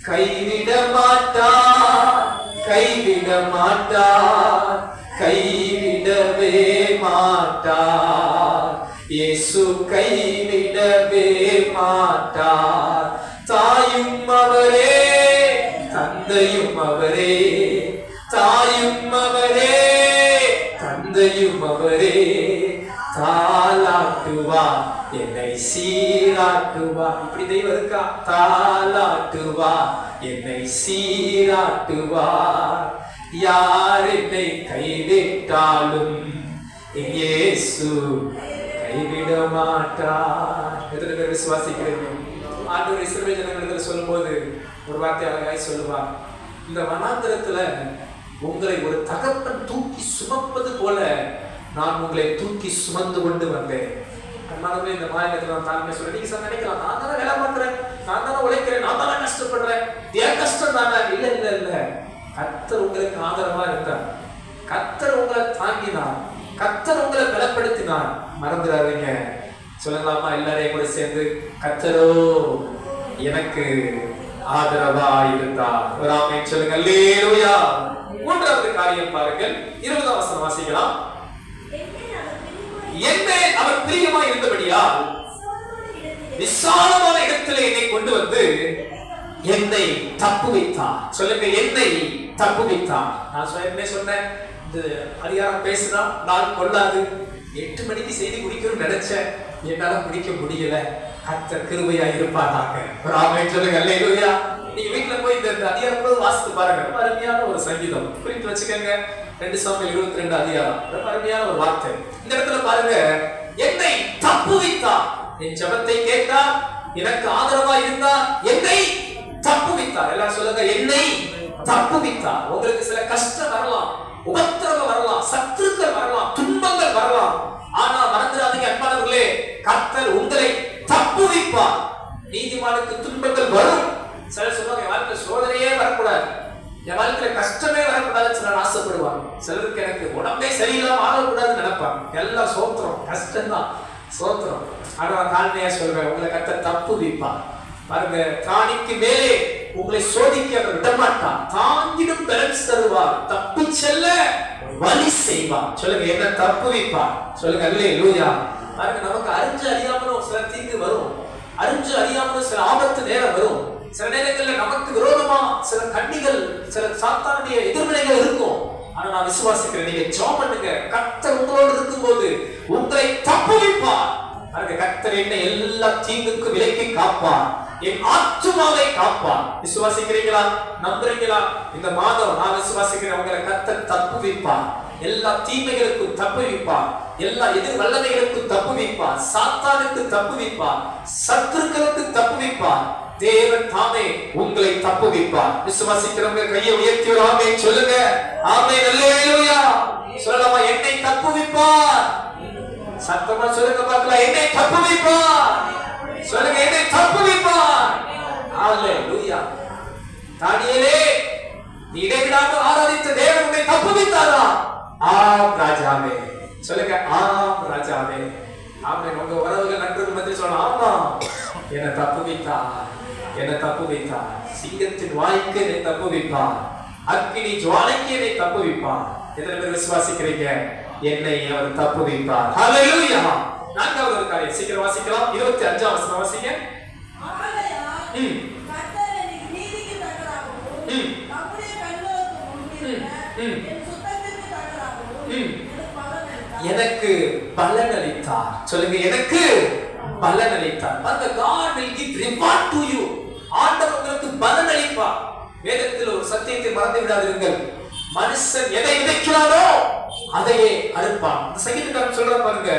கைவிட மாட்டார், கைவிட மாட்டார், கைவிடவே மாட்டார். இயேசு கைவிடவே மாட்டார். தாயும் அவரே, தந்தையும் அவரே, தாயும் அவரே, தந்தையும் அவரே. தாலாட்டுவார், என்னை சீராட்டுவார். இப்படி தெய்வம் இருக்கா? தாலாட்டுவார், என்னை சீராட்டுவார். யார் என்னை கைவிட்டாலும் இயேசு கைவிட மாட்டார். எத்தனை பேர் விசுவாசிக்கிறீங்க? ஆண்டவர் இஸ்ரவேல் ஜனங்களிடத்தில் சொல்லும்போது ஒரு வார்த்தை அழகாய் சொல்லுவார். இந்த வனாந்தரத்துல உங்களை ஒரு தகப்பன் தூக்கி சுமப்பது போல நான் உங்களை தூக்கி சுமந்து கொண்டு வந்தேன். அன்பானவர்களே, இந்த மாநிலத்தில் நான் தாழ்மை சொல்றேன். நீங்க சார் நினைக்கலாம், நான் தானே வேலை பார்க்கிறேன், நான் தானே உழைக்கிறேன், நான் தானே கஷ்டப்படுறேன், ஏன் கஷ்டம் தானே? இல்ல இல்ல இல்ல. கர்த்தர் உங்களுக்கு ஆதரவா இருந்தார். கர்த்தர் உங்களை தாங்கினார். கர்த்தர் உங்களை பலப்படுத்தினார். மறந்துடாதீங்க. சொல்லலாமா? எல்லாரையும் கூட சேர்ந்து, கர்த்தரோ எனக்கு ஆதரவா இருந்தார். ஒரு ஆமென் சொல்லுங்க. அல்லேலூயா. மூன்றாவது காரியம் பாருங்கள். 20ஆம் வசனம் வாசிக்கலாம். என்னை அவர் பிரியமா இருந்தபடியால் விசாலமான இடத்திலே என்னை கொண்டு வந்து என்னை தப்புவித்தார். சொல்லுங்க. என்னை தப்புவித்தார். நான் சொன்னேன், இந்த அதிகாரம் பேசுனா நான் கொள்ளாது. 8 மணிக்கு செய்தி முடிக்கணும்னு நினைச்சேன், என்னால முடிக்க முடியல. கர்த்தர் கிருபையா இருப்பாராக. ஒரு ஆமென் சொல்லுங்க. அல்லேலூயா. நீங்க வீட்டுல போய் இந்த அதிகாரம் வாசித்து பாருங்க. ரொம்ப அருமையான ஒரு சங்கீதம். குறித்து வச்சுக்கோங்க. 2 சாமுவேல் 22 அதிகாரம். ரொம்ப அருமையான ஒரு வார்த்தை. இந்த இடத்துல பாருங்க. என்னை தப்புவித்தார். என் ஜெபத்தை கேட்டார், எனக்கு ஆதரவா இருந்தார், என்னை தப்புவித்தார். எல்லாரும் சொல்லுங்க. என்னை தப்புவித்தார். உங்களுக்கு சில கஷ்டம் வரலாம், உபத்திரவம் வரலாம், சத்துருக்கள் வரலாம், துன்பங்கள் வரலாம். ஆனா மறந்துடாதீங்க அன்பானவர்களே, கர்த்தர் உங்களை தப்புவிப்பார். நீதிமானுக்கு துன்பங்கள் வரும். சிலர் சொல்லுவாங்க என் வாழ்க்கையில சோதனையே வரக்கூடாது, என் வாழ்க்கையில கஷ்டமே வரக்கூடாதுன்னு சிலர் ஆசைப்படுவாங்க. சிலருக்கு எனக்கு உடம்பே சரியில்லாம ஆகக்கூடாதுன்னு நினைப்பாங்க. எல்லாம் சோத்திரம், கஷ்டம்தான், சோத்திரம். ஆனா நான் தாழ்மையா சொல்றேன், உங்களை கத்த தப்பு வைப்பான். பாருங்க, திராணிக்கு மேலே உங்களை சோதிக்க அவர் விடமாட்டான். தாங்கிடும் பேலன்ஸ் தருவார், தப்பி செல்ல வழி செய்வார். சொல்லுங்க, என்ன தப்பு வைப்பார்? சொல்லுங்க அல்லேலூயா. பாருங்க, நமக்கு அறிஞ்சு அறியாமலும் சில தீங்கு வரும், அறிஞ்சு அறியாமலும் சில ஆபத்து நேரம் வரும். சில நேரங்களில் நமக்கு விரோதமா சில கண்ணிகள், சில சாத்தானுடைய எதிர்வினைகள் இருக்கும். ஆனா நான் விசுவாசிக்கிறேன், நீங்க ஜெபம் பண்ணுங்க, கர்த்தர் உங்களோடு இருக்கும்போது உங்களை தப்புவிப்பார். கர்த்தர் என்னை எல்லா தீங்குக்கு விலக்கி காப்பார், என் ஆத்துமாவை காப்பார். விசுவாசிக்கிறீங்களா? நம்புறீங்களா? இந்த மாதம் நான் விசுவாசிக்கிறேன், உங்களை கர்த்தர் தப்புவிப்பார், எல்லா தீமைகளுக்கும் தப்புவிப்பார், எல்லா எதிர் வல்லமைகளுக்கும் தப்புவிப்பார், சாத்தானுக்கு தப்புவிப்பார், சத்துருக்களுக்கு தப்புவிப்பார். தேவன் தாமே உங்களை தப்புவிப்பார். விசுவாசிக்கிறவங்க கையை உயர்த்தி ஒரு ஆமென் சொல்லுங்க. ஆமென் அல்லேலூயா. சொல்லலாமா? என்னை தப்புவிப்பார். சத்தமா சொல்லுங்க பார்க்கலாம், என்னை தப்புவிப்பார். சொல்லுங்க, என்னை தப்புவிப்பார். அல்லேலூயா. தானியேலே, நீ இடைவிடாமல் ஆராதித்த தேவன் உன்னை தப்புவித்தாரா? ஆம் ராஜாவே. சொல்லுங்க, ஆம் ராஜாவே. ஆமென். உங்க உறவுகள் நண்பர்கள் மத்தியில் சொல்லலாம், ஆமா என்னை தப்புவித்தார், என்னை தப்புவித்தார். சிங்கத்தின் வாய்க்கு என்னை தப்புவிப்பார், அக்கினி ஜுவாலைக்கு என்னை தப்புவிப்பார். எத்தனை பேர் விசுவாசிக்கிறீங்க? என்னை அவர் தப்புவிப்பார். ஹல்லேலூயா. நான்காவது ஒரு காரியம் சீக்கிரம் வாசிக்கலாம். 25ஆம் வசனம் வாசிங்க. எனக்கு பலன் அளித்தார். சொல்லுங்க, எனக்கு பலன் அளித்தார். அந்த God will give reward to you. ஆண்டவர் உங்களுக்கு பலன் அளிப்பார். வேதத்தில் ஒரு சத்தியத்தை மறந்து விடாதீர்கள், மனுஷன் எதை விதைக்கிறானோ அதையே அறுப்பான். சங்கீதக்காரன் சொல்ற பாருங்க,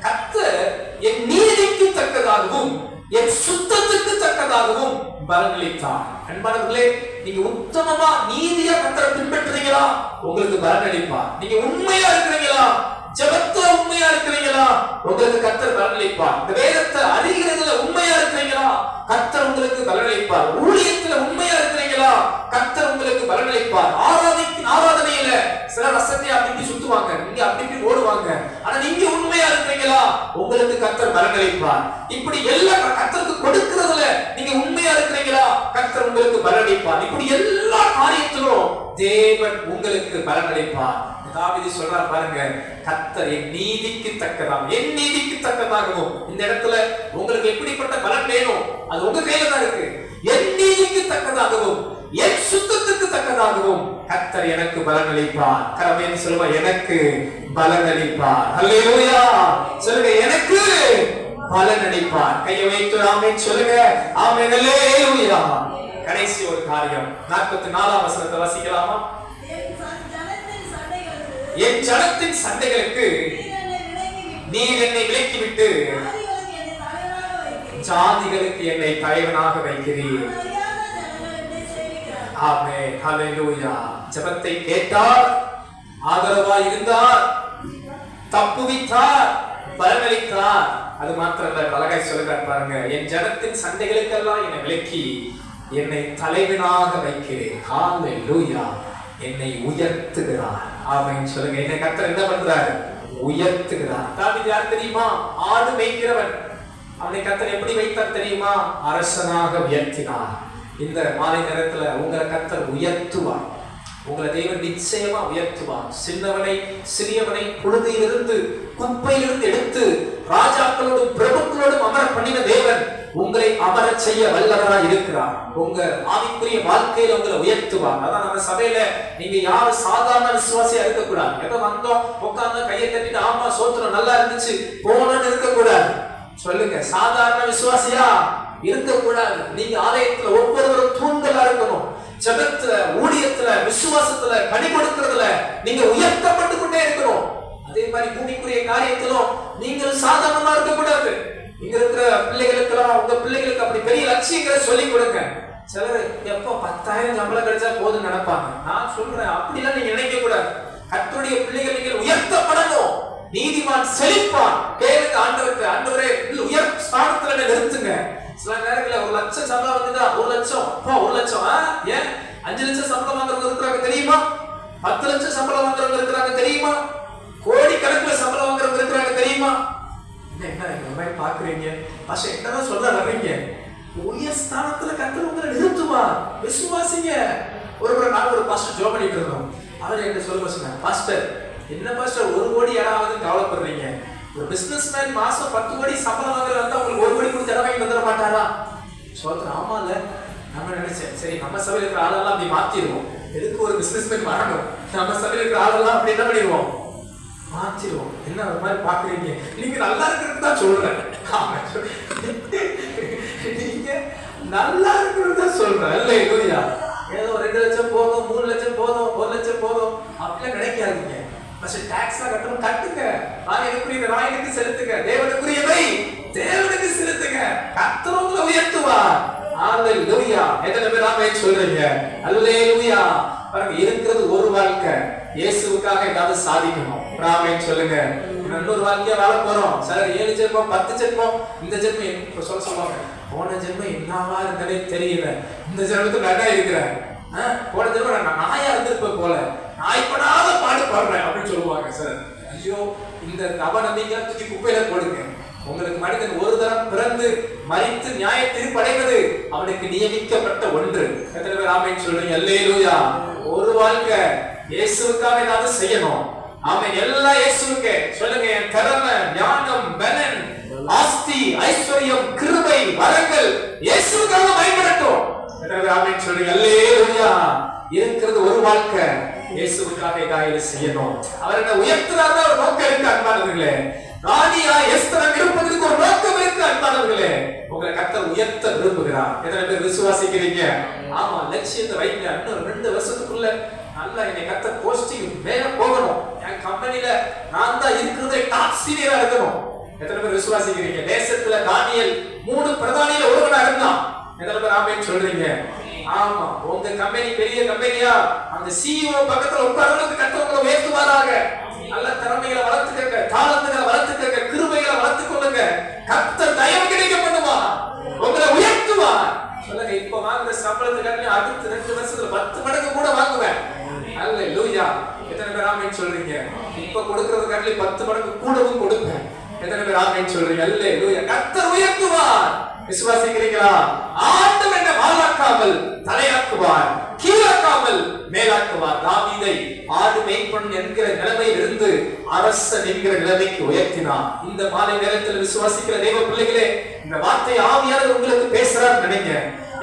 கர்த்தர் என் நீதிக்கு தக்கதாகவும் என் சுத்தத்துக்கு தக்கதாகவும் பலனளித்தார். அன்பானவர்களே, நீங்க உத்தமமா நீதியா கர்த்தரை பின்பற்றுறீங்களா? உங்களுக்கு பலனளிப்பார். நீங்க உண்மையா இருக்கிறீங்களா? ஜெபத்துல உண்மையா இருக்கிறீங்களா? உங்களுக்கு கர்த்தர் பலனளிப்பார். இந்த வேதத்தை அறிகிறதுல உண்மையா இருக்கிறீங்களா? கர்த்தர் உங்களுக்கு பலனளிப்பார். ஊழியத்துல உண்மையா இருக்கிறீங்களா? கர்த்தர் உங்களுக்கு பலனளிப்பார். ஆராதனையில சில ரசத்தை அப்படி சுத்துவாங்க, நீங்க அப்படி ஓடுவாங்க, ஆனா நீங்க உண்மையா இருக்கிறீங்களா? உங்களுக்கு கர்த்தர் பலனளிப்பார். இப்படி எல்லாம் கர்த்தருக்கு கொடுக்கிறதுல நீங்க உண்மையா இருக்கிறீங்களா? கர்த்தர் உங்களுக்கு பலனளிப்பார். இப்படி எல்லா காரியத்திலும் தேவன் உங்களுக்கு பலனளிப்பார். தாவீது சொல்றார் பாருங்க, கர்த்தர் என் நீதிக்கு தக்கதாகவும் என் நீதிக்கு தக்கதாகவும். இந்த இடத்துல உங்களுக்கு எப்படிப்பட்ட பலன் வேணும் அது உங்க கையில தான் இருக்கு. என் நீதிக்கு தக்கதாகவும் என் சுத்தத்துக்கு தக்கதாகவும் கர்த்தர் எனக்கு பலன் அளிப்பார். கரமேன்னு சொல்லுவா, எனக்கு பலன் அளிப்பார். அல்லேலூயா. சொல்லுங்க, எனக்கு பலன் அளிப்பார். கையை வைத்து ஆமென் சொல்லுங்க. ஆமென் அல்லேலூயா. கடைசி ஒரு காரியம் 44ஆம் வசனத்தை வாசிக்கலாமா? என் ஜனத்தின் சண்டைகளுக்கு நீர் என்னை விலக்கிவிட்டு ஜாதிகளுக்கு என்னை தலைவனாக வைக்கிறீர். ஆமென் ஹல்லேலூயா. ஜெபத்தை கேட்டார், ஆதரவாய் இருந்தார், தப்புவித்தார், பலனளித்தார். அது மாத்திரமல்ல, அழகாய் சொல்லுகிறார் பாருங்க, என் ஜனத்தின் சண்டைகளுக்கெல்லாம் என்னை விலக்கி என்னை தலைவனாக வைக்கிறேன். ஹல்லேலூயா. என்னை உயர்த்துகிறார். ஆமென் சொல்லுங்க. என்னை கர்த்தர் என்ன பண்றாரு? உயர்த்துகிறார். தாவீது யார் தெரியுமா? ஆடு மேய்க்கிறவன். அவனை கர்த்தர் எப்படி வைத்தார் தெரியுமா? அரசனாக உயர்த்தினார். இந்த மாலை நேரத்துல உங்களை கர்த்தர் உயர்த்துவார். உங்களை தேவன் நிச்சயமா உயர்த்துவார். சின்னவனை சிறியவனை புழுதியிலிருந்து குப்பையிலிருந்து எடுத்து ராஜாக்களோடும் பிரபுக்களோடும் அமர பண்ணின தேவன் உங்களை அமர செய்ய வல்லவராய் இருக்கிறார். உங்க ஆவிக்குரிய வாழ்க்கையில உங்களை உயர்த்துவார். அதான் நம்ம சபையில நீங்க யாரும் சாதாரண விசுவாசியா இருக்கக்கூடாது. ஏதோ வந்தோம் உட்கார்ந்து கையை தட்டிட்டு ஆமா சோத்திரம் நல்லா இருந்துச்சு போனோன்னு இருக்கக்கூடாது. சொல்லுங்க, சாதாரண விசுவாசியா இருக்கக்கூடாது. நீங்க ஆலயத்துல ஒவ்வொருவரும் தூண்களா இருக்கணும். ஜெபத்துல, ஊழியத்துல, விசுவாசத்துல, கனி கொடுக்கிறதுல நீங்க உயர்த்தப்பட்டு கொண்டே இருக்கணும். அதே மாதிரி பூமிக்குரிய காரியத்திலும் நீங்கள் சாதாரணமா இருக்கக்கூடாது. இங்க இருக்கிற பிள்ளைகளுக்கெல்லாம் உங்க பிள்ளைகளுக்கு அப்படி பெரிய லட்சியங்களை சொல்லிக் கொடுங்க. சிலர் எப்போ 10,000 சம்பளம் கிடைச்சா போதும் நினைப்பாங்க. நான் சொல்றேன், அப்படிலாம் நீங்க நினைக்க கூடாது. கர்த்தருடைய பிள்ளைகள் நீங்கள் உயர்த்தப்படணும். நீதிமான் செழிப்பான். கேளுங்க ஆண்டவருக்கு, ஆண்டவரே உயர் ஸ்தானத்துல நிறுத்துங்க. சில நேரங்களில் 5 லட்சம் சம்பளம் வாங்குறவங்க இருக்கிறாங்க தெரியுமா? 10 லட்சம் சம்பளம் வாங்குறவங்க இருக்கிறாங்க தெரியுமா? கோடி கணக்குல சம்பளம் வாங்குறவங்க இருக்கிறாங்க தெரியுமா? என்ன இந்த மாதிரி பாக்குறீங்க? பாஸ்டர் என்னதான் சொல்ல வர்றீங்க? உயர் ஸ்தானத்துல கர்த்தர் உங்களை நிறுத்துவார், விசுவாசிங்க. ஒரு நாள் ஒரு பாஸ்டர் ஜோம் பண்ணிட்டு இருந்தோம். அவர் என்ன சொல்ல சொன்னாங்க, பாஸ்டர் என்ன பாஸ்டர் 1 கோடி யாராவது கவலைப்படுறீங்க? ஒரு பிசினஸ் மேன் மாசம் 10 கோடி சம்பளம் வாங்குறதா உங்களுக்கு 1 கோடி கொடுத்து இடம் வாங்கி வந்துட மாட்டாரா? சொல்றேன், ஆமா இல்ல. நம்ம நினைச்சேன், சரி நம்ம சபையில் இருக்கிற ஆளெல்லாம் அப்படி மாத்திடுவோம். எதுக்கு ஒரு பிசினஸ் மேன் வரணும்? நம்ம சபையில் இருக்கிற ஆளெல்லாம் அப்படி என்ன பண்ணிடுவோம், மாத்திடுவோம். என்ன ஒரு மாதிரி பாக்குறீங்க? நீங்க நல்லா இருக்கிறது தான் சொல்றேன். நீங்க நல்லா இருக்கிறது தான் சொல்றேன். இல்லையா? ஏதோ 2 லட்சம் போதும், 3 லட்சம் போதும், 1 லட்சம் போதும் அப்படிலாம் நினைக்காதீங்க. டாக்ஸ் கட்டணும், கட்டுங்க. ராயனுக்கு செலுத்துங்க, தேவனுக்குரியவை தேவனுக்கு செலுத்துங்க. கர்த்தர் உங்களை உயர்த்துவார். அல்லேலூயா. எத்தனை பேர் ஆமென் சொல்றீங்க? அல்லேலூயா. பாருங்க, இருக்கிறது ஒரு வாழ்க்கை. இயேசுவுக்காக ஏதாவது சாதிக்கணும். ஆமென் சொல்லுங்க. இன்னொரு வாழ்க்கையா வாழ போறோம். சார் 7 ஜென்மம் 10 ஜென்மம், இந்த ஜென்மம் சொல்லுவாங்க, போன ஜென்மம் என்னவா இருந்ததே தெரியல, இந்த ஜென்மத்துக்கு நல்லா இருக்கிறேன். போன ஜென்மம் நான் நாயா இருந்திருப்பேன் போல, நாய்ப்படாத பாடு பாடுறேன் அப்படின்னு சொல்லுவாங்க. சார் ஐயோ, இந்த அவநம்பிக்கை தூக்கி குப்பையில போடுங்க. உங்களுக்கு மனிதன் ஒரு தரம் பிறந்து மரித்து நியாய தீர்ப்பு அடைவது அவனுக்கு நியமிக்கப்பட்ட ஒன்று. எத்தனை பேர் ஆமென் சொல்றீங்க? அல்லேலூயா. ஒரு வாழ்க்கை இயேசுவுக்காக ஏதாவது செய்யணும். ஆமென். எல்லாம் இயேசுவுக்கு சொல்லுங்க. என் திறமை, ஞானம், பலன், ஆஸ்தி, ஐஸ்வர்யம், கிருபை, வரங்கள் இயேசுவுக்காக பயன்படட்டும். எத்தனை பேர் ஆமென் சொல்றீங்க? அல்லேலூயா. இருக்கிறது ஒரு வாழ்க்கை, இயேசுவுக்காக ஏதாவது செய்யணும். அவர் என்ன உயர்த்துறாரு, ஒரு நோக்கம் இருக்கு அன்பானவர்களே. ராணியா எஸ்தர் இருப்பதற்கு ஒரு நோக்கம் இருக்கு அன்பானவர்களே. உங்களை கர்த்தர் உயர்த்த விரும்புகிறார். எத்தனை பேர் விசுவாசிக்கிறீங்க? ஆமா, லட்சியத்தை வைங்க. இன்னும் 2 வருஷத்துக்குள்ள நல்லா என்னை கர்த்தர் போஸ்டிங் மேல போகணும். என் கம்பெனில நான் தான் இருக்கிறதே டாப் சீனியரா இருக்கணும். எத்தனை பேர் விசுவாசிக்கிறீங்க? தேசத்துல தானியேல் 3 பிரதானியில ஒருவனா இருந்தான். எத்தனை பேர் ஆமென் சொல்றீங்க? ஆமா, உங்க கம்பெனி பெரிய கம்பெனியா, அந்த சிஇஓ பக்கத்துல உட்கார்ந்து கர்த்தர் உங்களை உயர்த்துவாராக. நல்ல திறமைகளை வளர்த்துக்கங்க, தாளந்துகளை வளர்த்துக்கங்க, கிருபைகளை வளர்த்துக் கொள்ளுங்க. கர்த்தர் தயவு கிடைக்க பண்ணுவார், உங்களை உயர்த்துவார். சொல்லுங்க, இப்ப வாங்குற சம்பளத்துக்கு அடுத்த 2 வருஷத்துல 10 மடங்கு கூட வாங்குவேன். அல்லேலூயா. எத்தனை பேர் ஆமென் சொல்றீங்க? இப்ப கொடுக்கறதுக்கு 10 மடங்கு கூடவும் கொடுப்பேன். எத்தனை பேர் ஆமென் சொல்றீங்க? அல்லேலூயா. கர்த்தர் உயர்த்துவார். விசுவாசிக்கிறீங்களா? ஆண்டவர் என்ன வாளாக்காமல் தலையாக்குவார், கீழாக்காமல் மேலாக்குவார். தாவீதை ஆடு மேய்ப்பன் என்கிற நிலைமையில் இருந்து அரசன் என்கிற நிலைமைக்கு உயர்த்தினார். இந்த மாலை நேரத்தில் விசுவாசிக்கிற தேவ பிள்ளைகளே, இந்த வார்த்தை ஆவியானவர் உங்களுக்கு பேசுறார் நினைங்க.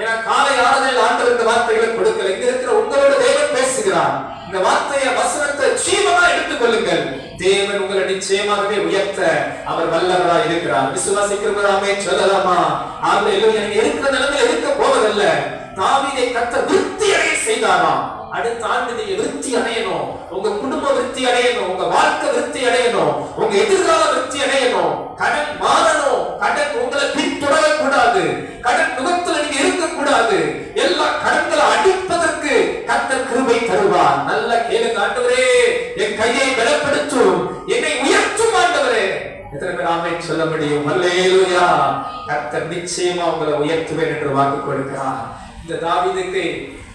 ஏன்னா காலை ஆறுதல் ஆண்டவர் இந்த வார்த்தைகளை கொடுக்கல. இங்க இருக்கிற உங்களோட தேவன் பேசுகிறார். இந்த வார்த்தையை, வசனத்தை ஜீவனா எடுத்துக் கொள்ளுங்கள். தேவன் உங்களை நிச்சயமாகவே உயர்த்த அவர் வல்லவரா இருக்கிறார். விசுவாசிக்கிறவங்க ஆமென் சொல்லலாமா? அல்லேலூயா. நீங்க இருக்கிற நிலைமையில இருக்க போவதல்ல. தாவீதை கர்த்தர் விருத்தி அடைய செய்தாராம். அடுத்த ஆண்டு நீங்க விருத்தி அடையணும், உங்க குடும்ப விருத்தி அடையணும், உங்க வாழ்க்கை விருத்தி அடையணும், உங்க எதிர்கால விருத்தி அடையணும். கடன் மாறணும், கடன் உங்களை பின்தொடர கூடாது, கடன் முகத்துல நீங்க இருக்க கூடாது. எல்லா கடன்களை அடிப்பதற்கு கர்த்தர் கிருபை தருவார். நல்ல கேளுங்க. ஆண்டவரே, என் கையை பலப்படுத்தும், என்னை உயர்த்தும் ஆண்டவரே. எத்தனை பேர் ஆமென் சொல்ல முடியும்? அல்லேலூயா. கர்த்தர் நிச்சயமா உங்களை உயர்த்துவேன் என்று வாக்கு கொடுக்கிறார். இந்த தாவீதுக்கு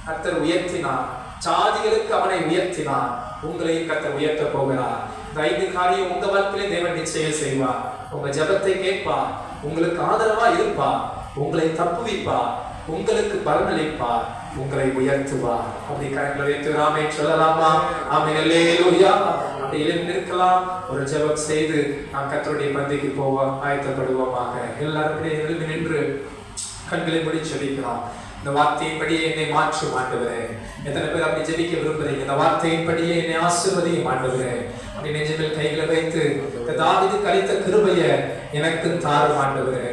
கர்த்தர் உயர்த்தினார், சாதிகளுக்கு அவனை உயர்த்தினார். உங்களையும் கர்த்தர் உயர்த்த போகிறார். இந்த 5 காரியம் உங்க வாழ்க்கையிலே தேவன் நிச்சயம் செய்வார். உங்க ஜெபத்தை கேட்பார், உங்களுக்கு ஆதரவா இருப்பார், உங்களை தப்புவிப்பார், உங்களுக்கு பலனளிப்பார், உங்களை உயர்த்துவார். அப்படி கரங்களை உயர்த்தி ஆமென் சொல்லலாமா? ஆமென். அல்லேலூயா. அப்படி எழுந்து நிற்கலாம். ஒரு ஜெபம் செய்து நாம் கர்த்தருடைய பந்திக்கு போவோம், ஆயத்தப்படுவோமாக. எல்லாரும் எழுந்து நின்று கண்களை மூடி ஜெபிக்கலாம். இந்த வார்த்தையின்படியே என்னை மாற்றும் ஆண்டவரே. எத்தனை பேர் அப்படி ஜெபிக்க விரும்புறீங்க? இந்த வார்த்தையின்படியே என்னை ஆசீர்வதியும் ஆண்டவரே. அப்படி நெஞ்சில் கைகளை வைத்து தாவீதுக்கு அளித்த கிருபையை எனக்கு தாரும் ஆண்டவரே.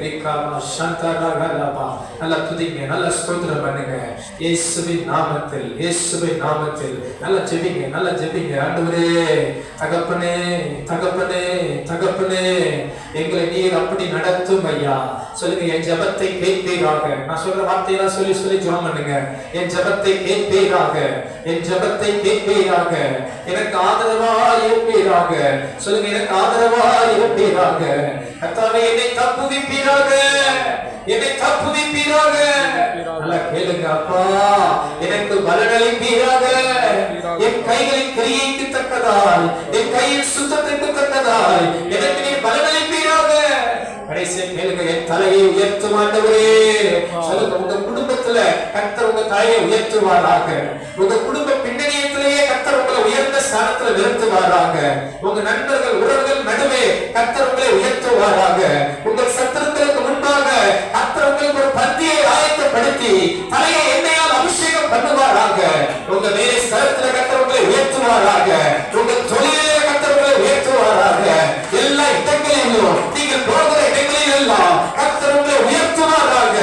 நல்லா துதிங்க, நல்லா ஸ்தோத்திரம் பண்ணுங்க. இயேசுவின் நாமத்தில், இயேசுவின் நாமத்தில் நல்லா ஜெபிங்க, நல்லா ஜெபிங்க. ஆண்டவரே, தகப்பனே, தகப்பனே, தகப்பனே, எங்களை நீர் அப்படி நடத்தும் ஐயா. சொல்லுங்க, என் ஜெபத்தை கேட்பீராக. நான் சொல்ற வார்த்தையெல்லாம் சொல்லி சொல்லி ஜெபம் பண்ணுங்க. என் ஜெபத்தை கேட்பீராக, என் ஜெபத்தை கேட்பீராக, எனக்கு ஆதரவா இருப்பீராக. சொல்லுங்க, எனக்கு ஆதரவா இருப்பீராக. கர்த்தாவே, என்னை தப்புவிப்பீராக, என்னை தப்புவிப்பீராக. நல்லா கேளுங்க. அப்பா எனக்கு பலனளிப்பீராக, என் கைகளின் கிரியைக்கு தக்கதாய், என் கையின் சுத்தத்திற்கு தக்கதாய் எனக்கு நீ பலனளிப்பீராக. கடைசியா கேளுங்க, என் தலையை உயர்த்தும் ஆண்டவரே. சொல்லுங்க, உங்க குடும்பத்துல கர்த்தர் உங்க தலையை உயர்த்துவாராக. உங்க குடும்ப பின்னணியத்திலேயே கர்த்தர் உங்களை உயர்ந்த ஸ்தானத்துல நிறுத்துவாராக. உங்க நண்பர்கள் உறவுகள் நடுவே கர்த்தர் உங்களை உயர்த்துவாராக. உங்கள் சத்துருக்களுக்கு முன்பாக கர்த்தர் உங்களுக்கு ஒரு பந்தியை ஆயத்தப்படுத்தி தலையை எண்ணெயால் அபிஷேகம் பண்ணுவாராக. உங்க வேலை ஸ்தலத்துல கர்த்தர் உங்களை உயர்த்துவாராக. உங்க தொழிலே கர்த்தர் உங்களை உயர்த்துவாராக. எல்லா இடங்களிலும் நீங்கள் போகிற இடங்களில் எல்லாம் கர்த்தர் உங்களை உயர்த்துவாராக.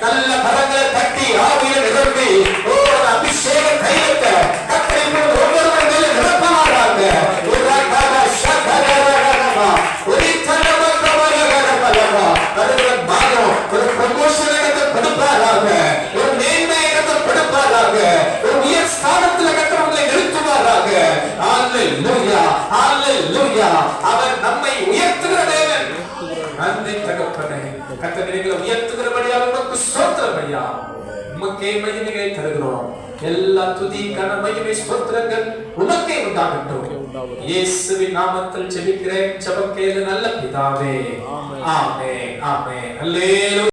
நல்ல கரங்களை தட்டி ஆவியில் நிரம்பி அபிஷேக கையெழுத்த கர்த்தர் ஒவ்வொருவர் மேலே நிரப்புவாராக. ஒரு ப்ரமோஷனை கொடுப்பாராக, ஒரு மேன்மையை கொடுப்பாராக, ஒரு உயர் ஸ்தானத்துல கர்த்தர் உங்களை நிறுத்துவாராக. ஹல்லேலூயா, ஹல்லேலூயா. அவர் நம்மை உயர்த்துகிற தேவன். நன்றி தகப்பனே, கர்த்தர் எங்களை உயர்த்துகிறபடியால் உமக்கு ஸ்தோத்திரம் ஐயா. உமக்கே மகிமையை தருகிறோம். எல்லா துதி கன மகிமை ஸ்தோத்திரங்கள் உமக்கே உண்டாகட்டும். இயேசுவின் நாமத்தில் ஜெபிக்கிறேன். ஜெபம் கேளு நல்ல பிதாவே. ஆமென், ஆமென். அல்லேலூயா.